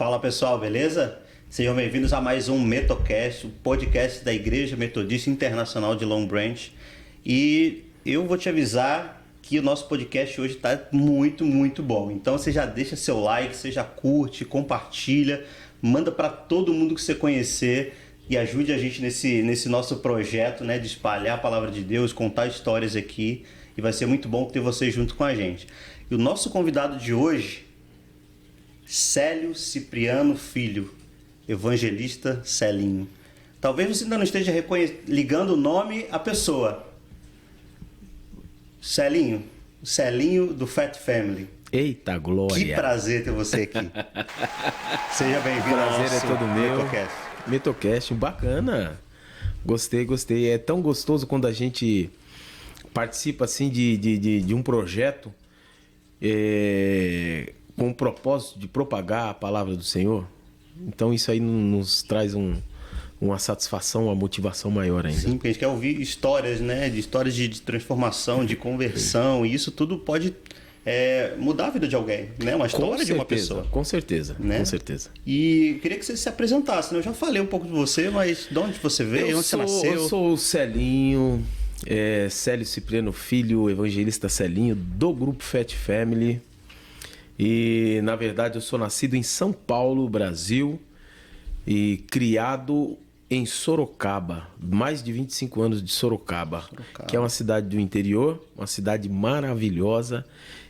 Fala pessoal, beleza? Sejam bem-vindos a mais um Metocast, o podcast da Igreja Metodista Internacional de Long Branch. E eu vou te avisar que o nosso podcast hoje está muito bom. Então você já deixa seu like, você já curte, compartilha, manda para todo mundo que você conhecer e ajude a gente nesse nosso projeto, né, de espalhar a palavra de Deus, contar histórias aqui. E vai ser muito bom ter você junto com a gente. E o nosso convidado de hoje, Célio Cipriano Filho, evangelista Celinho. Talvez você ainda não esteja ligando o nome à pessoa. Celinho, o Celinho do Fat Family. Eita glória! Que prazer ter você aqui. Seja bem-vindo ao prazer nosso é todo meu. Metocast. Metocast, bacana. Gostei. É tão gostoso quando a gente participa assim de um projeto com o propósito de propagar a palavra do Senhor. Então isso aí nos traz uma satisfação, uma motivação maior ainda. Sim, porque a gente quer ouvir histórias, né? De histórias de transformação, de conversão. E isso tudo pode mudar a vida de alguém, né? Uma história de uma pessoa. Com certeza, né? Com certeza. E queria que você se apresentasse, né? Eu já falei um pouco de você, mas de onde você veio, onde você nasceu? Eu sou o Celinho, Célio Cipriano Filho, evangelista Celinho, do grupo Fat Family. E, na verdade, eu sou nascido em São Paulo, Brasil, e criado em Sorocaba, mais de 25 anos de Sorocaba, que é uma cidade do interior, uma cidade maravilhosa,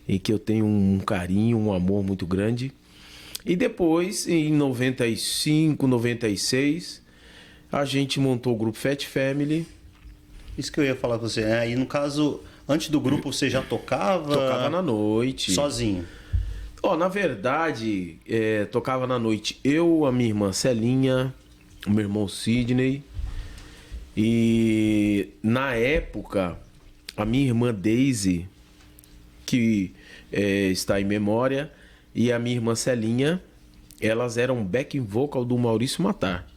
em que eu tenho um carinho, um amor muito grande. E depois, em 95, 96, a gente montou o grupo Fat Family. Isso que eu ia falar com você. E no caso, antes do grupo você já tocava? Tocava na noite. Sozinho? Na verdade, tocava na noite eu, a minha irmã Celinha, o meu irmão Sidney. E na época, a minha irmã Daisy, que está em memória, e a minha irmã Celinha, elas eram backing vocal do Maurício Matar.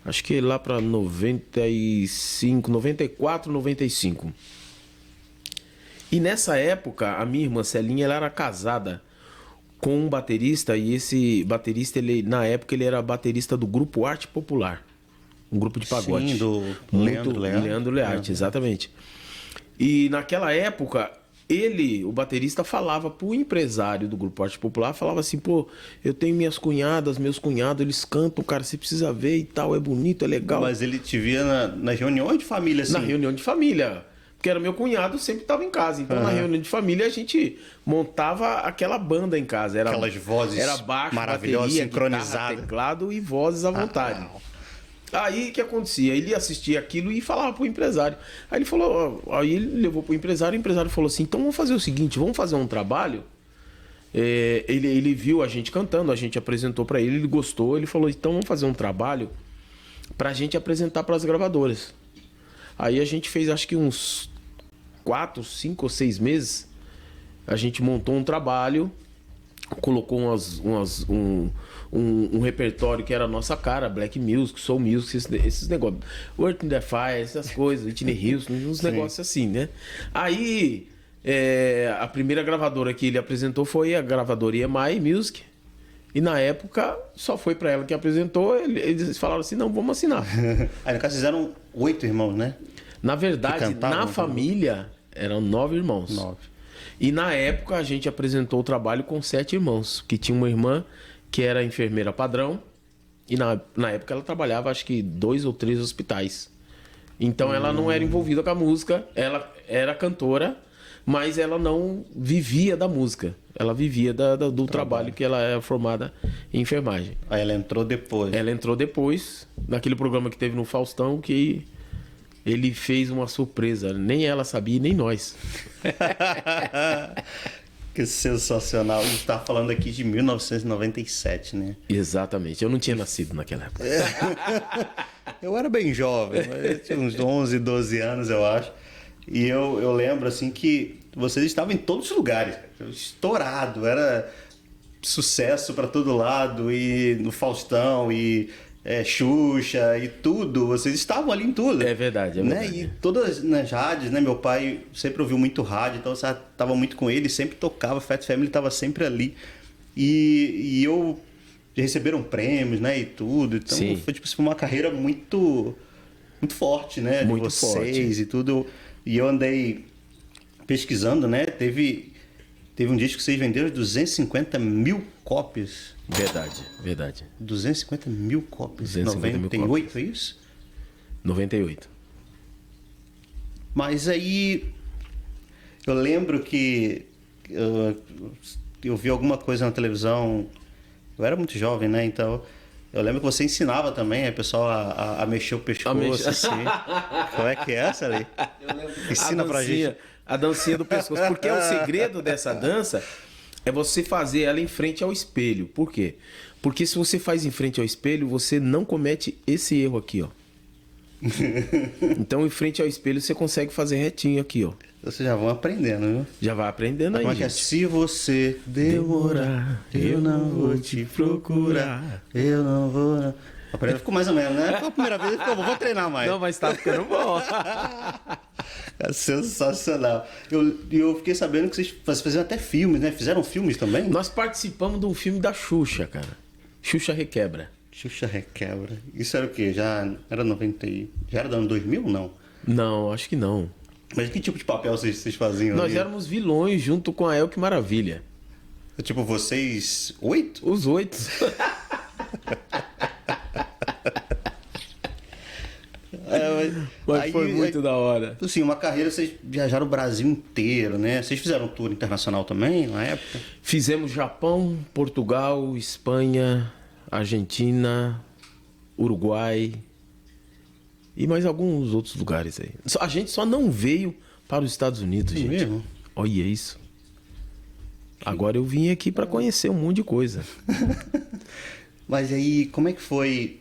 Acho que lá para 95, 94, 95. E nessa época, a minha irmã Celinha, ela era casada com um baterista, e esse baterista, na época, ele era baterista do grupo Arte Popular, um grupo de pagode. Sim, do Leandro Learte, exatamente. E naquela época, o baterista, falava pro empresário do grupo Arte Popular, falava assim, eu tenho minhas cunhadas, meus cunhados, eles cantam, cara, você precisa ver e tal, é bonito, é legal. Mas ele te via nas reuniões de família, assim? Na reunião de família. Porque era meu cunhado, sempre estava em casa. Então, na reunião de família, a gente montava aquela banda em casa. Aquelas vozes baixo, maravilhosas, bateria, sincronizadas. guitarra, teclado e vozes à vontade. Aí, o que acontecia? Ele assistia aquilo e falava pro empresário. Aí ele levou pro empresário, o empresário falou assim, então vamos fazer o seguinte, vamos fazer um trabalho. Ele viu a gente cantando, a gente apresentou para ele gostou, ele falou, então vamos fazer um trabalho pra gente apresentar para as gravadoras. Aí a gente fez, acho que uns 4, 5 ou 6 meses, a gente montou um trabalho, colocou um repertório que era a nossa cara, Black Music, Soul Music, esses negócios, Earth in the Fire, essas coisas, Whitney Houston, uns negócios assim, né? Aí, a primeira gravadora que ele apresentou foi a gravadora EMI Music, e na época só foi pra ela que apresentou, eles falaram assim, não, vamos assinar. Aí no caso vocês eram 8 irmãos, né? Na verdade, na família, eram 9 irmãos. 9. E na época a gente apresentou o trabalho com 7 irmãos, que tinha uma irmã que era enfermeira padrão, e na época ela trabalhava acho que 2 ou 3 hospitais. Então ela não era envolvida com a música, ela era cantora, mas ela não vivia da música. Ela vivia do trabalho que ela era formada em enfermagem. Aí ela entrou depois. Ela entrou depois, naquele programa que teve no Faustão, que ele fez uma surpresa. Nem ela sabia, nem nós. Que sensacional. A gente tá falando aqui de 1997, né? Exatamente. Eu não tinha nascido naquela época. Eu era bem jovem. Eu tinha uns 11, 12 anos, eu acho. E eu lembro, assim, que vocês estavam em todos os lugares. Estourado. Era sucesso para todo lado. E no Faustão, e Xuxa e tudo, vocês estavam ali em tudo. É verdade, né? E todas nas rádios, né? Meu pai sempre ouviu muito rádio, então eu estava muito com ele, sempre tocava, Fat Family estava sempre ali. E eu receberam prêmios, né, e tudo. Então Sim. foi tipo assim, uma carreira muito forte, né, de Muito vocês forte. e tudo. E eu andei pesquisando, né, teve um disco que vocês venderam 250 mil cópias. Verdade. 250 mil cópias. 250 mil 98, é isso? 98. Mas aí eu lembro que eu vi alguma coisa na televisão. Eu era muito jovem, né? Então eu lembro que você ensinava também a pessoal a mexer o pescoço, assim. Como é que é essa ali? Ensina pra gente. A dancinha do pescoço. Porque o segredo dessa dança é você fazer ela em frente ao espelho. Por quê? Porque se você faz em frente ao espelho, você não comete esse erro aqui, ó. Então, em frente ao espelho, você consegue fazer retinho aqui, ó. Vocês já vão aprendendo, viu? Já vai aprendendo aí, Como é que é? gente. Se você demorar, eu não vou te procurar. Eu não vou... Aprendeu? Ficou mais ou menos, né? Foi a primeira vez, ficou bom. Vou treinar mais. Não, mas tá ficando bom. É sensacional. Eu fiquei sabendo que vocês faziam até filmes, né? Fizeram filmes também? Nós participamos de um filme da Xuxa, cara. Xuxa Requebra. Xuxa Requebra. Isso era o quê? Já era 90 Já era do ano 2000 ou não? Não, acho que não. Mas que tipo de papel vocês faziam? Nós ali? éramos vilões junto com a Elke Maravilha. Tipo, vocês... 8? Os 8. Mas Aí, foi muito da hora. Assim, uma carreira, vocês viajaram o Brasil inteiro, né? Vocês fizeram um tour internacional também, na época? Fizemos Japão, Portugal, Espanha, Argentina, Uruguai e mais alguns outros lugares aí. A gente só não veio para os Estados Unidos, gente. Mesmo? Olha isso. Agora eu vim aqui para conhecer um monte de coisa. Mas aí, como é que foi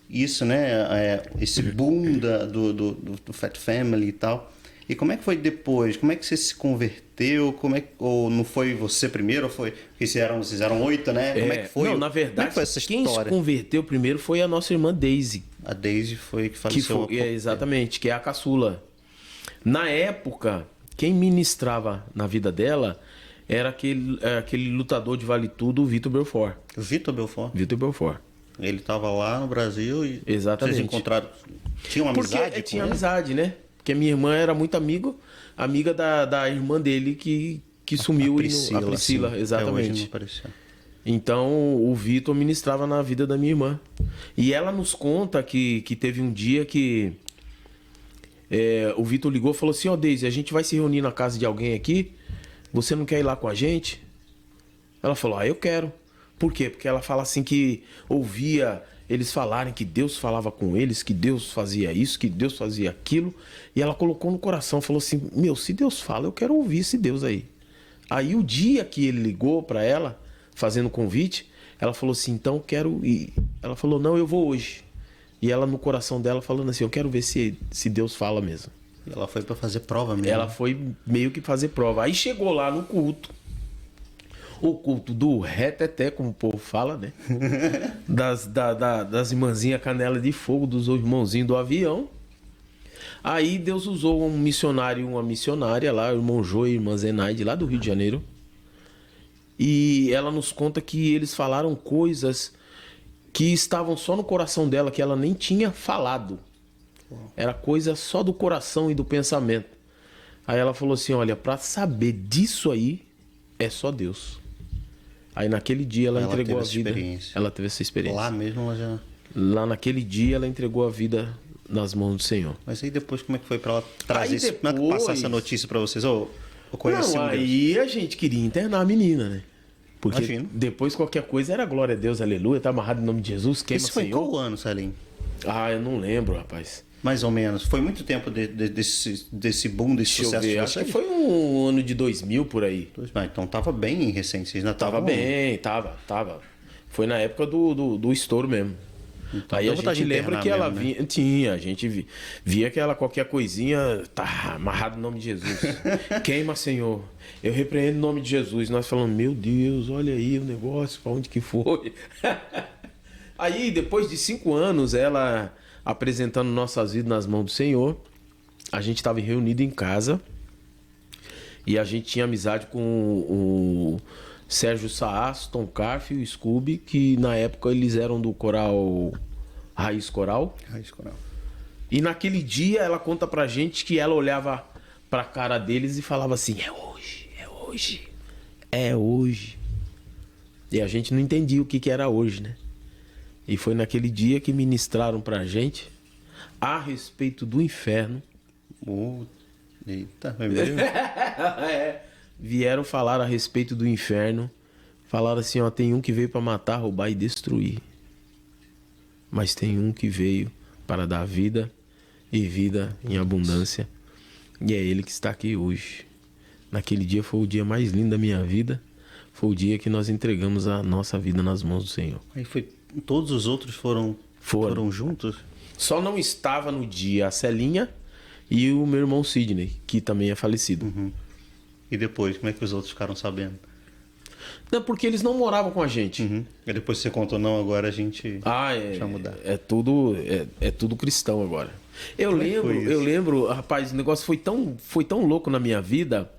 isso, né? Esse boom do Fat Family e tal. E como é que foi depois? Como é que você se converteu? Ou não foi você primeiro? Ou foi... Porque vocês eram 8, né? Como é que foi? Não, na Como é verdade, que foi essa quem se história? converteu primeiro foi a nossa irmã Daisy. A Daisy foi que Que faleceu. foi, exatamente, que é a caçula. Na época, quem ministrava na vida dela era aquele lutador de vale tudo, o Vitor Belfort. Vitor Belfort. Vitor Belfort. Ele estava lá no Brasil e Exatamente. vocês encontraram... Tinha uma Porque amizade tinha com ele? amizade, né? Porque minha irmã era muito amiga da irmã dele que sumiu. A Priscila, sim. exatamente. Hoje não apareceu. Então o Vitor ministrava na vida da minha irmã. E ela nos conta que teve um dia que o Vitor ligou e falou assim: ó, Deise, a gente vai se reunir na casa de alguém aqui. Você não quer ir lá com a gente? Ela falou: eu quero. Por quê? Porque ela fala assim que ouvia eles falarem que Deus falava com eles, que Deus fazia isso, que Deus fazia aquilo. E ela colocou no coração, falou assim: meu, se Deus fala, eu quero ouvir esse Deus aí. Aí o dia que ele ligou para ela, fazendo convite, ela falou assim: então quero ir. Ela falou: não, eu vou hoje. E ela no coração dela falando assim: eu quero ver se Deus fala mesmo. E ela foi para fazer prova mesmo. Ela foi meio que fazer prova. Aí chegou lá no culto. O culto do reteté, como o povo fala, né? Das irmãzinhas canela de fogo, dos irmãozinhos do avião. Aí Deus usou um missionário e uma missionária lá, o irmão Jô e a irmã Zenaide, lá do Rio de Janeiro. E ela nos conta que eles falaram coisas que estavam só no coração dela, que ela nem tinha falado. Era coisa só do coração e do pensamento. Aí ela falou assim: olha, para saber disso aí, é só Deus. Aí naquele dia ela entregou a vida. Ela teve essa experiência. Lá mesmo ela já... Lá naquele dia ela entregou a vida nas mãos do Senhor. Mas aí depois como é que foi para ela trazer isso? Depois... Como é que passar essa notícia para vocês? Eu conheci Não, aí a gente queria internar a menina, né? Porque Imagino. depois qualquer coisa era glória a Deus, aleluia, tá amarrado em nome de Jesus, queima Isso foi em Senhor. qual ano, Salim? Ah, eu não lembro, rapaz. Mais ou menos. Foi muito tempo desse boom, desse Deixa eu sucesso ver, de acho vocês? que foi um ano de 2000 por aí. Então tava bem recente. Vocês ainda Tava bem, tava. Foi na época do estouro mesmo. Então, aí a gente lembra que ela mesmo, né? vinha, a gente via que ela qualquer coisinha, tá amarrado no nome de Jesus. Queima, Senhor. Eu repreendo o nome de Jesus. Nós falamos: meu Deus, olha aí o negócio, pra onde que foi? Aí, depois de 5 anos, ela apresentando nossas vidas nas mãos do Senhor, a gente estava reunido em casa e a gente tinha amizade com Sérgio Saas, Tom Carf e o Scooby, que na época eles eram do coral Raiz Coral. Raiz Coral. E naquele dia ela conta pra gente que ela olhava pra cara deles e falava assim: é hoje, é hoje, é hoje. E a gente não entendia o que era hoje, né? E foi naquele dia que ministraram pra gente a respeito do inferno. Eita, foi mesmo? Vieram falar a respeito do inferno. Falaram assim, ó, tem um que veio pra matar, roubar e destruir. Mas tem um que veio para dar vida e vida em abundância. E é ele que está aqui hoje. Naquele dia foi o dia mais lindo da minha vida. Foi o dia que nós entregamos a nossa vida nas mãos do Senhor. Aí foi. Todos os outros foram juntos? Só não estava no dia a Celinha e o meu irmão Sidney, que também é falecido. Uhum. E depois, como é que os outros ficaram sabendo? Não, porque eles não moravam com a gente. Uhum. E depois você contou, não, agora a gente vai mudar. É tudo cristão agora. Eu lembro, rapaz, o negócio foi tão louco na minha vida,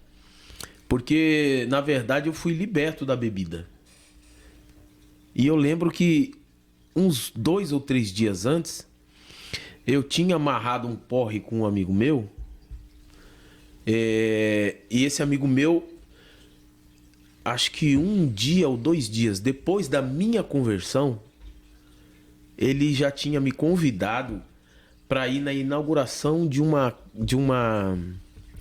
porque, na verdade, eu fui liberto da bebida. E eu lembro que uns 2 ou 3 dias antes, eu tinha amarrado um porre com um amigo meu. E esse amigo meu, acho que 1 dia ou 2 dias depois da minha conversão, ele já tinha me convidado para ir na inauguração de uma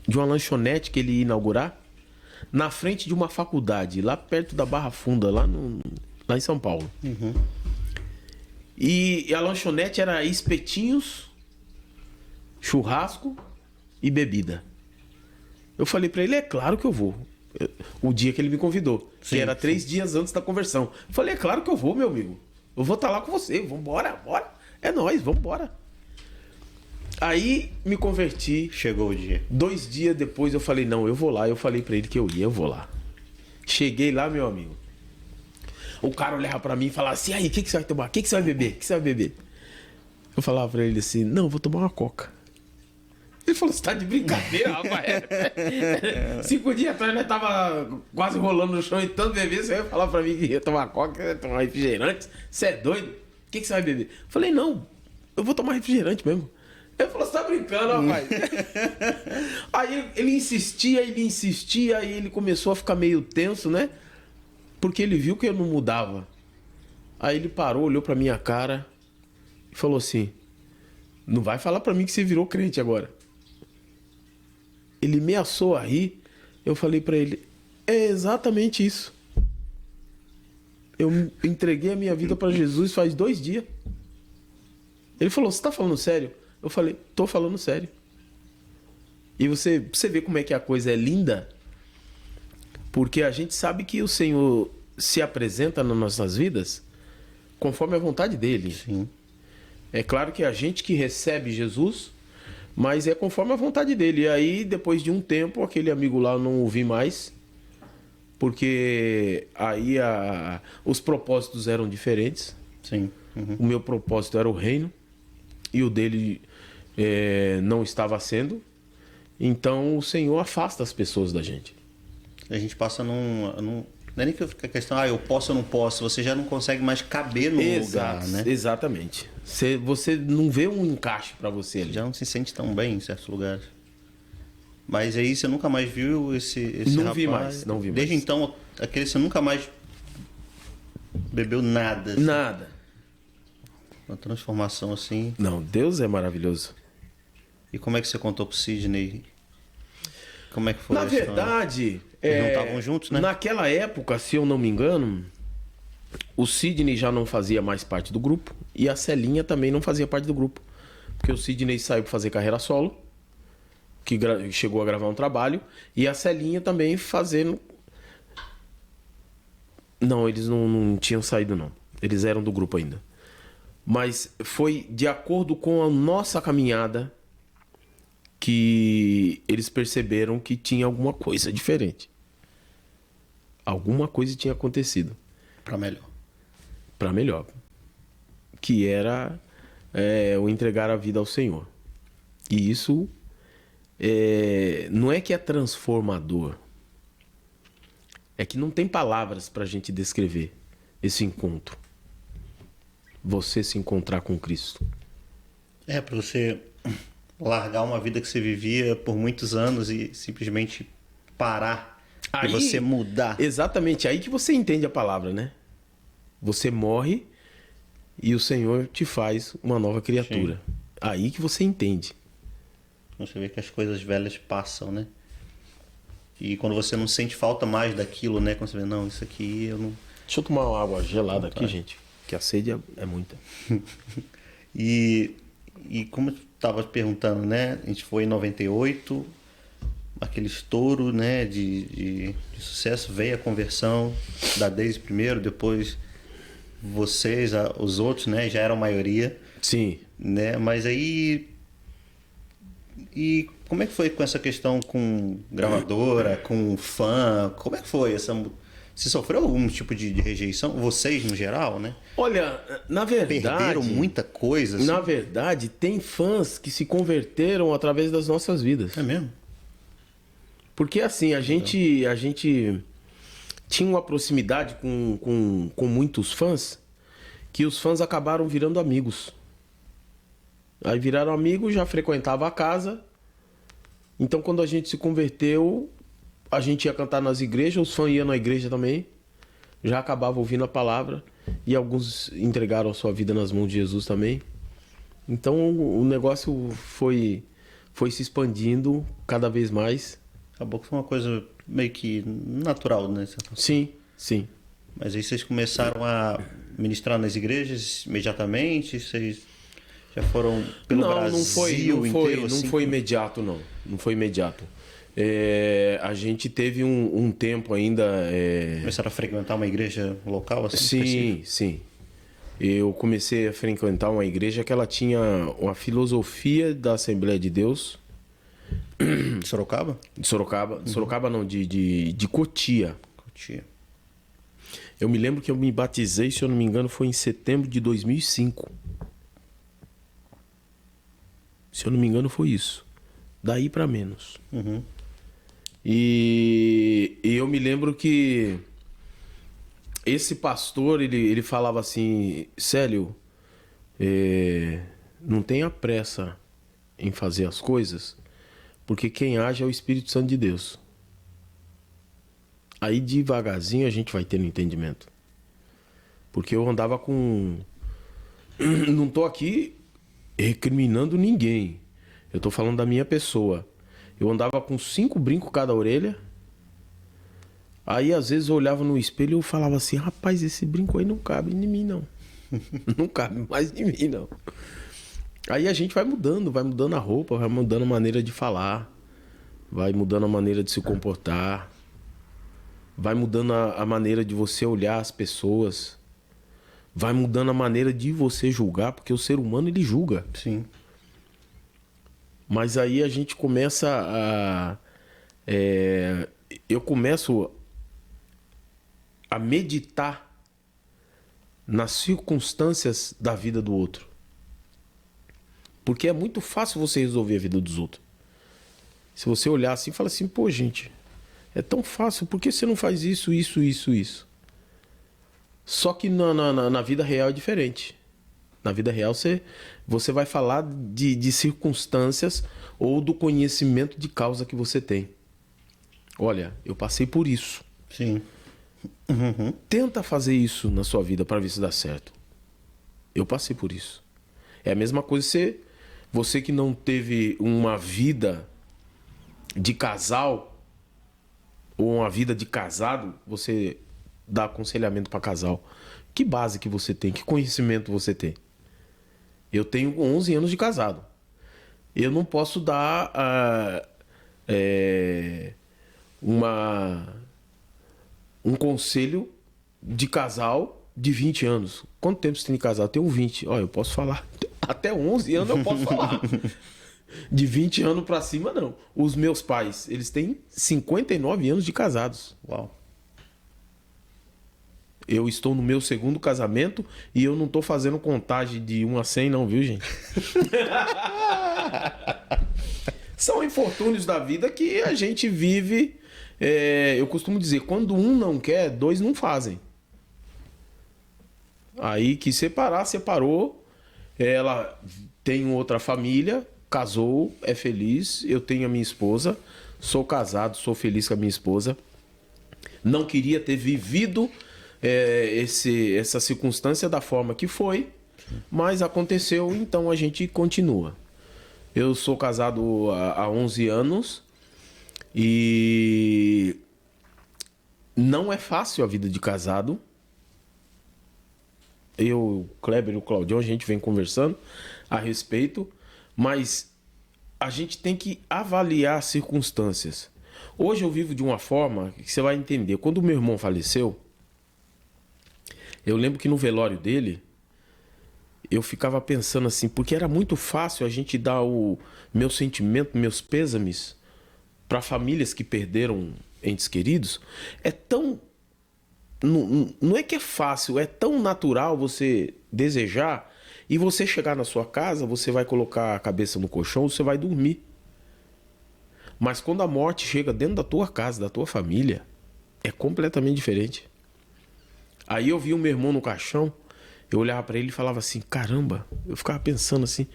lanchonete que ele ia inaugurar na frente de uma faculdade, lá perto da Barra Funda, lá em São Paulo. Uhum. E a lanchonete era espetinhos, churrasco e bebida. Eu falei pra ele, é claro que eu vou. O dia que ele me convidou, que era 3 dias antes da conversão. Eu falei, é claro que eu vou, meu amigo. Eu vou estar lá com você, vambora, bora. É nóis, vambora. Aí me converti. Chegou o dia. 2 dias depois eu falei, não, eu vou lá. Eu falei pra ele que eu ia, eu vou lá. Cheguei lá, meu amigo. O cara olhava pra mim e falava assim, aí, o que você vai tomar? O que você vai beber? O que você vai beber? Eu falava pra ele assim, não, vou tomar uma coca. Ele falou, você tá de brincadeira, rapaz. 5 dias atrás nós tava quase rolando no chão e tanto beber, você vai falar pra mim que ia tomar coca, ia tomar refrigerante? Você é doido? O que você vai beber? Eu falei, não, eu vou tomar refrigerante mesmo. Ele falou, você tá brincando, rapaz. Aí ele insistia, e ele começou a ficar meio tenso, né? Porque ele viu que eu não mudava. Aí ele parou, olhou pra minha cara e falou assim, não vai falar pra mim que você virou crente agora. Ele ameaçou a rir. Eu falei pra ele, é exatamente isso. Eu entreguei a minha vida pra Jesus faz 2 dias. Ele falou, você tá falando sério? Eu falei, tô falando sério. E você vê como é que a coisa é linda, porque a gente sabe que o Senhor se apresenta nas nossas vidas conforme a vontade dele. Sim. É claro que a gente que recebe Jesus, mas é conforme a vontade dele. E aí, depois de um tempo, aquele amigo lá eu não ouvi mais, porque aí os propósitos eram diferentes. Sim. Uhum. O meu propósito era o reino e o dele não estava sendo. Então o Senhor afasta as pessoas da gente. A gente passa não é nem que fica a questão, eu posso ou não posso, você já não consegue mais caber no lugar, né? Exatamente. Você não vê um encaixe para você ali. Já não se sente tão bem em certos lugares. Mas aí você nunca mais viu esse não rapaz? Não vi mais. Desde então, aquele você nunca mais bebeu nada? Assim. Nada. Uma transformação assim. Não, Deus é maravilhoso. E como é que você contou pro Sidney? Como é que foi? Na verdade, eles não estavam juntos, né? Naquela época, se eu não me engano, o Sidney já não fazia mais parte do grupo e a Celinha também não fazia parte do grupo. Porque o Sidney saiu para fazer carreira solo, que chegou a gravar um trabalho, e a Celinha também fazendo... Não, eles não tinham saído, não. Eles eram do grupo ainda. Mas foi de acordo com a nossa caminhada que eles perceberam que tinha alguma coisa diferente. Alguma coisa tinha acontecido. Para melhor. Para melhor. Que era o entregar a vida ao Senhor. E isso não é que é transformador. É que não tem palavras pra gente descrever esse encontro. Você se encontrar com Cristo. Para você largar uma vida que você vivia por muitos anos e simplesmente parar e você mudar. Exatamente, aí que você entende a palavra, né? Você morre e o Senhor te faz uma nova criatura. Sim. Aí que você entende. Você vê que as coisas velhas passam, né? E quando você não sente falta mais daquilo, né? Quando você vê, não, isso aqui eu não... Deixa eu tomar uma água gelada aqui, gente. Que a sede é muita. E como eu estava perguntando, né? A gente foi em 98, aquele estouro, né? De sucesso, veio a conversão da Daisy primeiro, depois vocês, os outros, né? Já eram maioria. Sim. Né? Mas aí... E como é que foi com essa questão com gravadora, com fã? Como é que foi essa... Você sofreu algum tipo de rejeição? Vocês, no geral, né? Olha, na verdade... Perderam muita coisa. Assim. Na verdade, tem fãs que se converteram através das nossas vidas. É mesmo? Porque assim, a gente tinha uma proximidade com muitos fãs, que os fãs acabaram virando amigos. Aí viraram amigos, já frequentava a casa. Então quando a gente se converteu, a gente ia cantar nas igrejas, os fãs iam na igreja também. Já acabava ouvindo a palavra. E alguns entregaram a sua vida nas mãos de Jesus também. Então o negócio foi se expandindo cada vez mais. Acabou que foi uma coisa meio que natural, né? Sim, sim. Mas aí vocês começaram a ministrar nas igrejas imediatamente? Vocês já foram pelo Brasil inteiro? Não foi imediato, não. Não foi imediato. A gente teve um tempo ainda... Começaram a frequentar uma igreja local? Assim, sim, específico? Sim. Eu comecei a frequentar uma igreja que ela tinha uma filosofia da Assembleia de Deus. De Sorocaba? De Sorocaba. Uhum. Sorocaba não, de Cotia. Cotia. Eu me lembro que eu me batizei, se eu não me engano, foi em setembro de 2005. Se eu não me engano, foi isso. Daí pra menos. Uhum. E eu me lembro que esse pastor, ele falava assim: Célio, não tenha pressa em fazer as coisas, porque quem age é o Espírito Santo de Deus. Aí devagarzinho a gente vai tendo entendimento. Porque eu andava com... Não tô aqui recriminando ninguém. Eu tô falando da minha pessoa. Eu andava com 5 brincos cada orelha. Aí às vezes eu olhava no espelho e eu falava assim: rapaz, esse brinco aí não cabe em mim não. Não cabe mais em mim não. Aí a gente vai mudando a roupa, vai mudando a maneira de falar, vai mudando a maneira de se comportar, vai mudando a maneira de você olhar as pessoas, vai mudando a maneira de você julgar, porque o ser humano ele julga. Sim. Mas aí a gente começa a... eu começo a meditar nas circunstâncias da vida do outro. Porque é muito fácil você resolver a vida dos outros. Se você olhar assim e falar assim: pô, gente, é tão fácil, por que você não faz isso, isso, isso, isso? Só que na vida real é diferente. Na vida real você vai falar de circunstâncias ou do conhecimento de causa que você tem. Olha, eu passei por isso. Sim. Uhum. Tenta fazer isso na sua vida para ver se dá certo. Eu passei por isso. É a mesma coisa você que não teve uma vida de casal ou uma vida de casado, você dá aconselhamento para casal. Que base que você tem? Que conhecimento você tem? Eu tenho 11 anos de casado. Eu não posso dar um conselho de casal de 20 anos. Quanto tempo você tem de casado? Eu tenho 20. Olha, eu posso falar. Até 11 anos eu posso falar. De 20 anos pra cima, não. Os meus pais, eles têm 59 anos de casados. Uau. Eu estou no meu 2º casamento e eu não tô fazendo contagem de 1 a 100 não, viu, gente? São infortúnios da vida que a gente vive. Eu costumo dizer, quando um não quer, dois não fazem. Aí que separar, separou. Ela tem outra família, casou, é feliz. Eu tenho a minha esposa, sou casado, sou feliz com a minha esposa. Não queria ter vivido essa circunstância da forma que foi, mas aconteceu, então a gente continua. Eu sou casado há 11 anos e não é fácil a vida de casado. Eu, o Kleber e o Claudião, a gente vem conversando a respeito, mas a gente tem que avaliar as circunstâncias. Hoje eu vivo de uma forma que você vai entender. Quando o meu irmão faleceu, eu lembro que no velório dele, eu ficava pensando assim, porque era muito fácil a gente dar o meu sentimento, meus pêsames para famílias que perderam entes queridos. É tão... Não é que é fácil, é tão natural você desejar e você chegar na sua casa, você vai colocar a cabeça no colchão, você vai dormir. Mas quando a morte chega dentro da tua casa, da tua família, é completamente diferente. Aí eu vi o meu irmão no caixão, eu olhava para ele e falava assim, caramba, eu ficava pensando assim,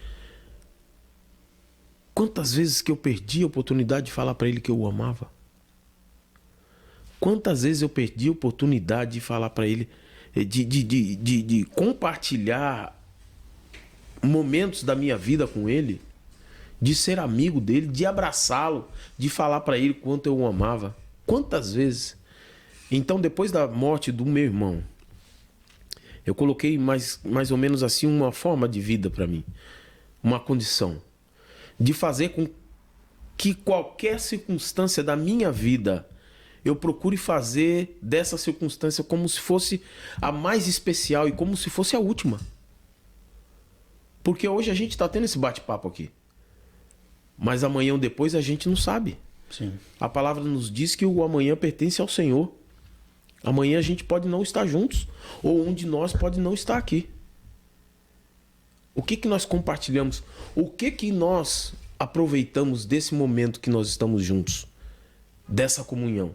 quantas vezes que eu perdi a oportunidade de falar para ele que eu o amava? Quantas vezes eu perdi a oportunidade de falar para ele, de compartilhar momentos da minha vida com ele, de ser amigo dele, de abraçá-lo, de falar para ele quanto eu o amava. Quantas vezes? Então, depois da morte do meu irmão, eu coloquei mais ou menos assim uma forma de vida para mim, uma condição de fazer com que qualquer circunstância da minha vida eu procure fazer dessa circunstância como se fosse a mais especial e como se fosse a última. Porque hoje a gente está tendo esse bate-papo aqui. Mas amanhã ou depois a gente não sabe. Sim. A palavra nos diz que o amanhã pertence ao Senhor. Amanhã a gente pode não estar juntos. Ou um de nós pode não estar aqui. O que nós compartilhamos? O que nós aproveitamos desse momento que nós estamos juntos? Dessa comunhão?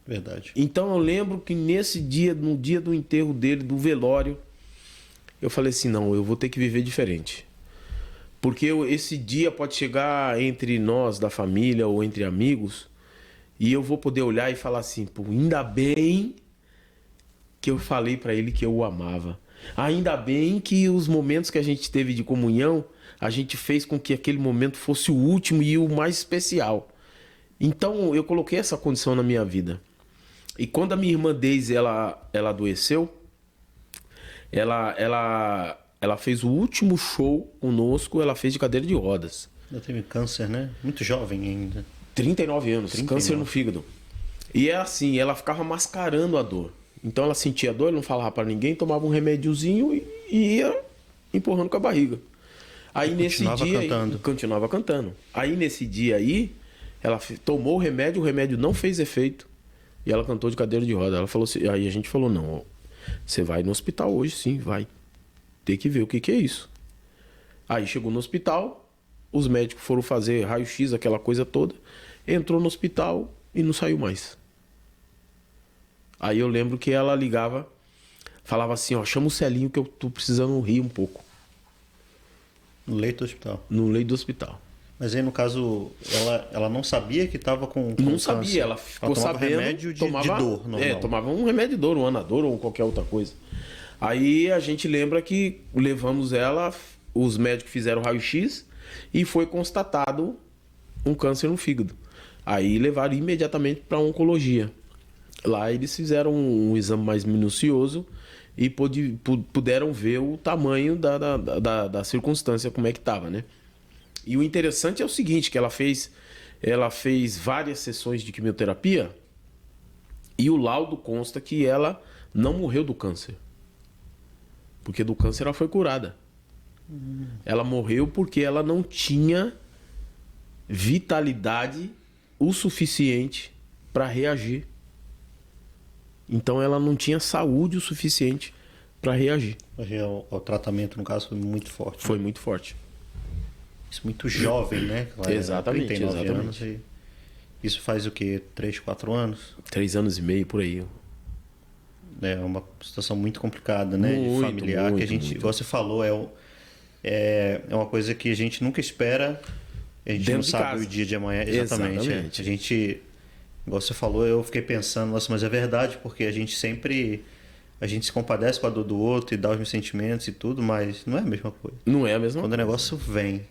Verdade. Então eu lembro que nesse dia, no dia do enterro dele, do velório, eu falei assim, não, eu vou ter que viver diferente. Porque esse dia pode chegar entre nós, da família, ou entre amigos, e eu vou poder olhar e falar assim, pô, ainda bem que eu falei para ele que eu o amava. Ainda bem que os momentos que a gente teve de comunhão, a gente fez com que aquele momento fosse o último e o mais especial. Então eu coloquei essa condição na minha vida. E quando a minha irmã Daisy, ela adoeceu, ela fez o último show conosco, ela fez de cadeira de rodas. Ela teve câncer, né? Muito jovem ainda. 39 anos, 39. Câncer no fígado. E é assim, ela ficava mascarando a dor. Então ela sentia dor, não falava pra ninguém, tomava um remédiozinho e ia empurrando com a barriga. Aí nesse dia... Continuava cantando. Aí nesse dia aí, ela tomou o remédio não fez efeito. E ela cantou de cadeira de roda. Ela falou assim, aí a gente falou, não, você vai no hospital hoje, sim, vai. Tem que ver o que é isso. Aí chegou no hospital, os médicos foram fazer raio-x, aquela coisa toda. Entrou no hospital e não saiu mais. Aí eu lembro que ela ligava, falava assim, ó, chama o Celinho que eu tô precisando rir um pouco. No leito do hospital? No leito do hospital. Mas aí, no caso, ela não sabia que estava com Não câncer. sabia, ela ficou tomava sabendo. Remédio de dor, normal. Tomava um remédio de dor, um Anador ou qualquer outra coisa. Aí a gente lembra que levamos ela, os médicos fizeram raio-x e foi constatado um câncer no fígado. Aí levaram imediatamente para a oncologia. Lá eles fizeram um exame mais minucioso e puderam ver o tamanho da circunstância, como é que estava, né? E o interessante é o seguinte, que ela fez várias sessões de quimioterapia e o laudo consta que ela não morreu do câncer. Porque do câncer ela foi curada. Ela morreu porque ela não tinha vitalidade o suficiente para reagir. Então ela não tinha saúde o suficiente para reagir. O tratamento, no caso, foi muito forte. Foi muito forte. Isso muito jovem, né? Ela Exatamente, 39 exatamente. anos isso faz o quê? 3, 4 anos? 3 anos e meio por aí. É uma situação muito complicada, né? Muito, de familiar, que a muito, gente, muito. igual você falou, é uma coisa que a gente nunca espera, a gente Dentro não de sabe casa. o dia de amanhã. Exatamente. Exatamente. A gente, igual você falou, eu fiquei pensando, nossa, mas é verdade, porque a gente se compadece com a dor do outro e dá os meus sentimentos e tudo, mas não é a mesma coisa. Não é a mesma Quando o coisa. negócio vem,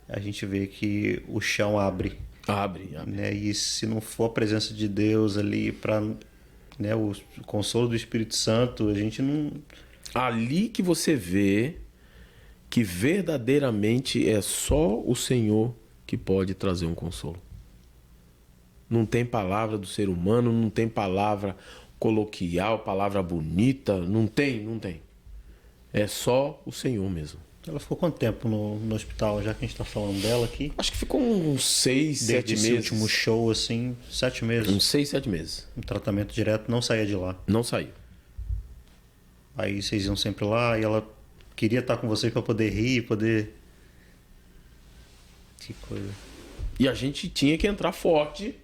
a gente vê que o chão abre, Abre. né? E se não for a presença de Deus ali para, né, o consolo do Espírito Santo, a gente não. Ali que você vê que verdadeiramente é só o Senhor que pode trazer um consolo. Não tem palavra do ser humano, não tem palavra coloquial, palavra bonita, não tem. É só o Senhor mesmo. Ela ficou quanto tempo no hospital, já que a gente está falando dela aqui? Acho que ficou uns 6, 7 Desde esse meses. último show, assim, 7 meses. Uns 6, 7 meses. Um tratamento direto, não saía de lá. Não saiu. Aí vocês iam sempre lá e ela queria estar com vocês para poder rir, poder. Que coisa. E a gente tinha que entrar forte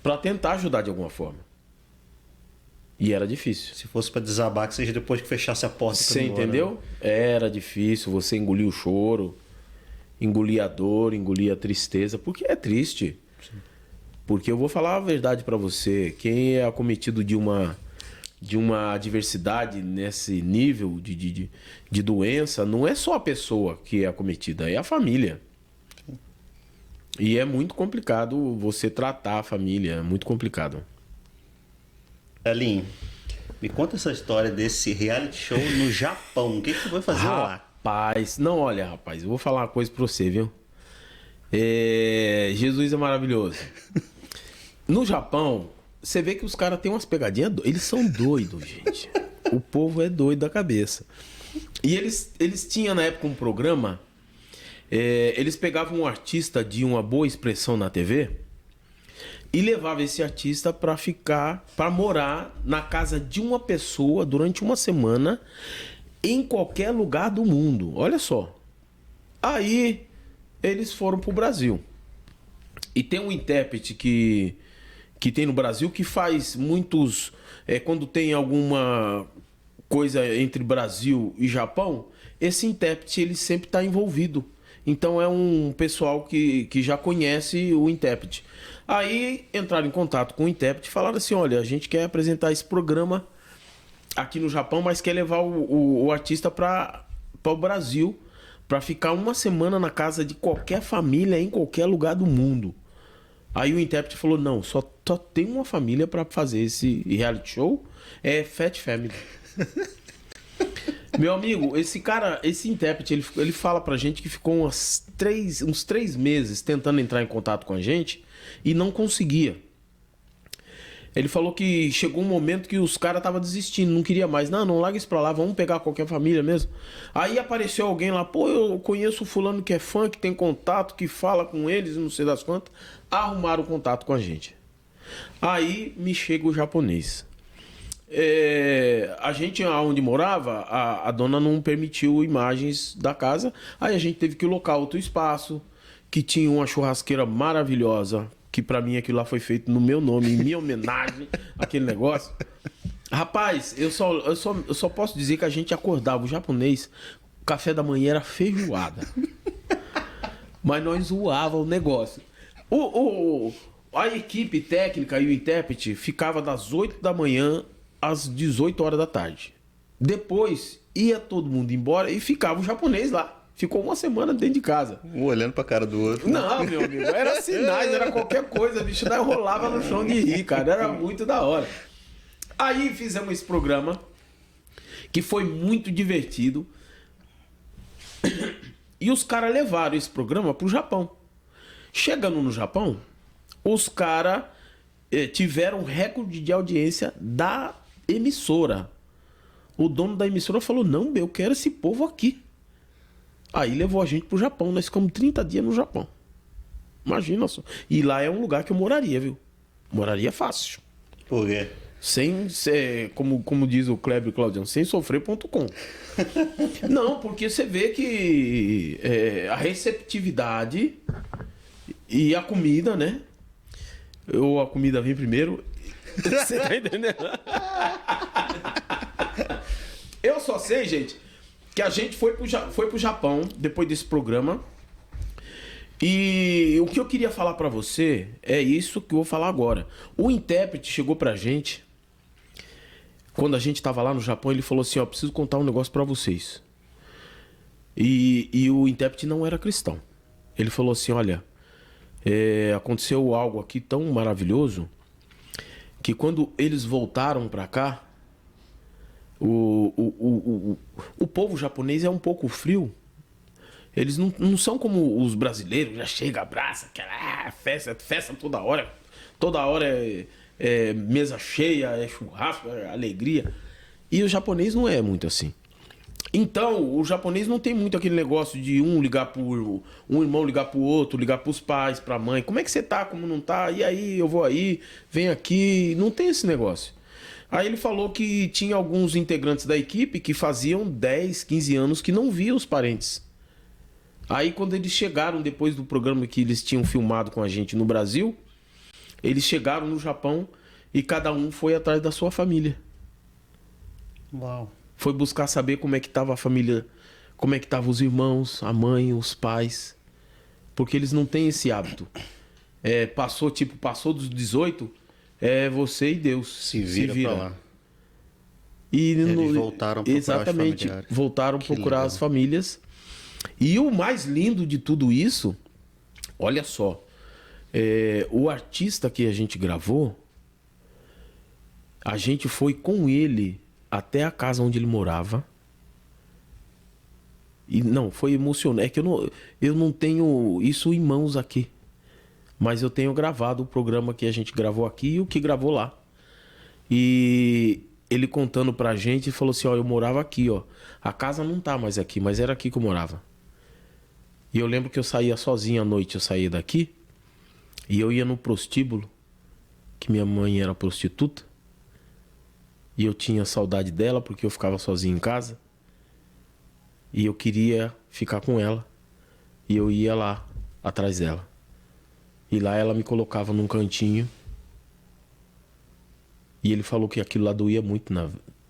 para tentar ajudar de alguma forma. E era difícil. Se fosse para desabar, que seja depois que fechasse a porta. pra Você ir embora, entendeu? né? Era difícil você engolir o choro, engolir a dor, engolir a tristeza, porque é triste. Sim. Porque eu vou falar a verdade para você, quem é acometido de uma adversidade nesse nível de doença, não é só a pessoa que é acometida, é a família. Sim. E é muito complicado você tratar a família, é muito complicado. Elinho, me conta essa história desse reality show no Japão. O que você vai fazer lá? Rapaz, não, olha, rapaz, eu vou falar uma coisa pra você, viu? Jesus é maravilhoso. No Japão, você vê que os caras têm umas pegadinhas. Eles são doidos, gente. O povo é doido da cabeça. E eles tinham na época um programa. Eles pegavam um artista de uma boa expressão na TV e levavam esse artista para morar na casa de uma pessoa durante uma semana em qualquer lugar do mundo. Olha só. Aí eles foram pro Brasil. E tem um intérprete que tem no Brasil que faz muitos... quando tem alguma coisa entre Brasil e Japão, esse intérprete ele sempre está envolvido. Então é um pessoal que já conhece o intérprete. Aí entraram em contato com o intérprete e falaram assim, olha, a gente quer apresentar esse programa aqui no Japão, mas quer levar o artista para o Brasil para ficar uma semana na casa de qualquer família em qualquer lugar do mundo. Aí o intérprete falou, não, só tem uma família para fazer esse reality show, é Fat Family. Meu amigo, esse intérprete, ele fala pra gente que ficou uns 3 meses tentando entrar em contato com a gente e não conseguia. Ele falou que chegou um momento que os caras estavam desistindo, não queria mais. Não larga isso pra lá, vamos pegar qualquer família mesmo. Aí apareceu alguém lá, pô, eu conheço o fulano que é fã, que tem contato, que fala com eles, não sei das quantas. Arrumaram contato com a gente. Aí me chega o japonês. A gente, onde morava, a dona não permitiu imagens da casa. Aí a gente teve que locar outro espaço, que tinha uma churrasqueira maravilhosa, que pra mim aquilo lá foi feito no meu nome, em minha homenagem, aquele negócio. Rapaz, eu só posso dizer que a gente acordava, o japonês, o café da manhã era feijoada. Mas nós zoava o negócio. A equipe técnica e o intérprete ficava das 8 da manhã às 18 horas da tarde. Depois ia todo mundo embora e ficava o japonês lá. Ficou uma semana dentro de casa. Um olhando pra cara do outro. Não, meu amigo, era sinais, era qualquer coisa, bicho, daí rolava no chão de rir, cara, era muito da hora. Aí fizemos esse programa, que foi muito divertido, e os caras levaram esse programa pro Japão. Chegando no Japão, os caras tiveram recorde de audiência da emissora. O dono da emissora falou, não, eu quero esse povo aqui. Aí levou a gente pro Japão. Nós ficamos 30 dias no Japão. Imagina só. E lá é um lugar que eu moraria, viu? Moraria fácil. Por quê? como diz o Kleber Claudião, sem sofrer.com. Não, porque você vê que a receptividade e a comida, né? Ou a comida vem primeiro. Você tá entendendo? Eu só sei, gente, que a gente foi pro Japão depois desse programa. E o que eu queria falar pra você é isso que eu vou falar agora. O intérprete chegou pra gente. Quando a gente tava lá no Japão, ele falou assim, ó, preciso contar um negócio pra vocês. E o intérprete não era cristão. Ele falou assim, olha, aconteceu algo aqui tão maravilhoso que quando eles voltaram pra cá, o povo japonês é um pouco frio. Eles não são como os brasileiros, já chega, abraça, aquela festa toda hora. Toda hora é mesa cheia, é churrasco, é alegria. E o japonês não é muito assim. Então, o japonês não tem muito aquele negócio de um irmão ligar pro outro, ligar pros pais, pra mãe. Como é que você tá, como não tá? E aí, eu vou aí, vem aqui. Não tem esse negócio. Aí ele falou que tinha alguns integrantes da equipe que faziam 10, 15 anos que não viam os parentes. Aí quando eles chegaram, depois do programa que eles tinham filmado com a gente no Brasil, eles chegaram no Japão e cada um foi atrás da sua família. Uau. Foi buscar saber como é que estava a família, como é que estavam os irmãos, a mãe, os pais. Porque eles não têm esse hábito. Passou dos 18, você e Deus. Se vira pra lá. E eles voltaram a procurar exatamente, os familiares. Voltaram a procurar as famílias. E o mais lindo de tudo isso, olha só, o artista que a gente gravou, a gente foi com ele até a casa onde ele morava. E não, foi emocionante. É que eu não tenho isso em mãos aqui. Mas eu tenho gravado o programa que a gente gravou aqui e o que gravou lá. E ele contando pra gente, falou assim, ó, eu morava aqui, ó. A casa não tá mais aqui, mas era aqui que eu morava. E eu lembro que eu saía sozinho à noite, eu saía daqui e eu ia no prostíbulo, que minha mãe era prostituta. E eu tinha saudade dela porque eu ficava sozinho em casa. E eu queria ficar com ela. E eu ia lá, atrás dela. E lá ela me colocava num cantinho. E ele falou que aquilo lá doía muito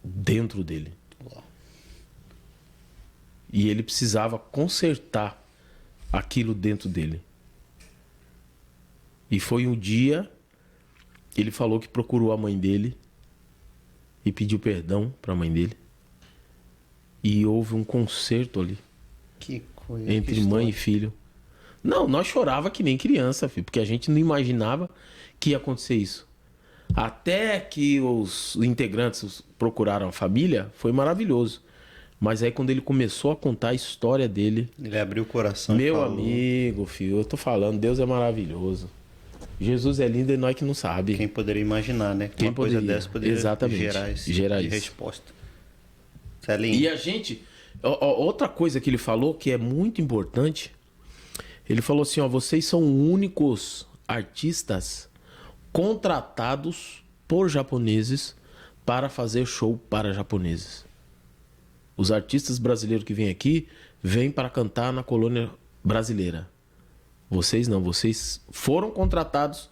dentro dele. Uau. E ele precisava consertar aquilo dentro dele. E foi um dia, ele falou que procurou a mãe dele e pediu perdão para a mãe dele. E houve um conserto ali. Que coisa. Entre mãe e filho. Não, nós chorava que nem criança, filho, porque a gente não imaginava que ia acontecer isso. Até que os integrantes procuraram a família, foi maravilhoso. Mas aí quando ele começou a contar a história dele... Ele abriu o coração e Meu falou. amigo, filho, eu tô falando, Deus é maravilhoso. Jesus é lindo e nós que não sabe. Quem poderia imaginar, né? Que Quem uma coisa poderia? dessa poderia Exatamente. gerar Isso. resposta. Celinho. E a gente... outra coisa que ele falou que é muito importante, ele falou assim, ó, vocês são únicos artistas contratados por japoneses para fazer show para japoneses. Os artistas brasileiros que vêm aqui, vêm para cantar na colônia brasileira. Vocês não, vocês foram contratados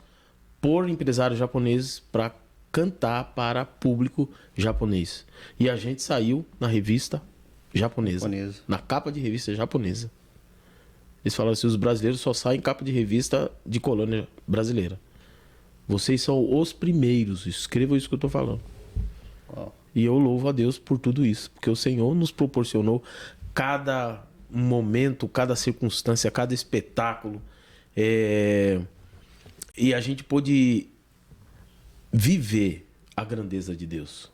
por empresários japoneses para cantar para público japonês. E a gente saiu na revista japonesa. Na capa de revista japonesa. Eles falaram assim, os brasileiros só saem em capa de revista de colônia brasileira. Vocês são os primeiros, escrevam isso que eu estou falando. Uau. E eu louvo a Deus por tudo isso, porque o Senhor nos proporcionou cada momento, cada circunstância, cada espetáculo. E a gente pôde viver a grandeza de Deus.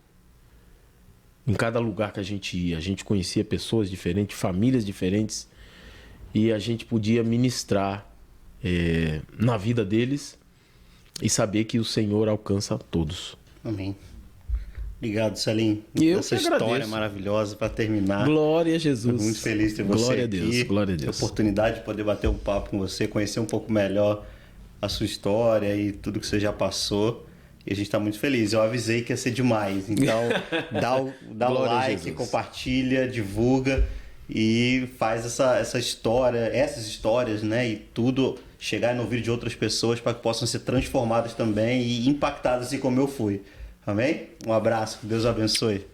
Em cada lugar que a gente ia, a gente conhecia pessoas diferentes, famílias diferentes, e a gente podia ministrar na vida deles e saber que o Senhor alcança todos. Amém. Obrigado, Celinho. Eu Essa que história agradeço. maravilhosa para terminar. Glória a Jesus. Tô muito feliz de ter você Glória aqui. a Deus, glória a Deus. A oportunidade de poder bater um papo com você, conhecer um pouco melhor a sua história e tudo que você já passou. E a gente está muito feliz. Eu avisei que ia ser demais. Então, dá o Glória a like, Jesus. compartilha, divulga e faz essas histórias, né? E tudo chegar no ouvido de outras pessoas para que possam ser transformadas também e impactadas assim como eu fui. Amém? Um abraço. Deus abençoe.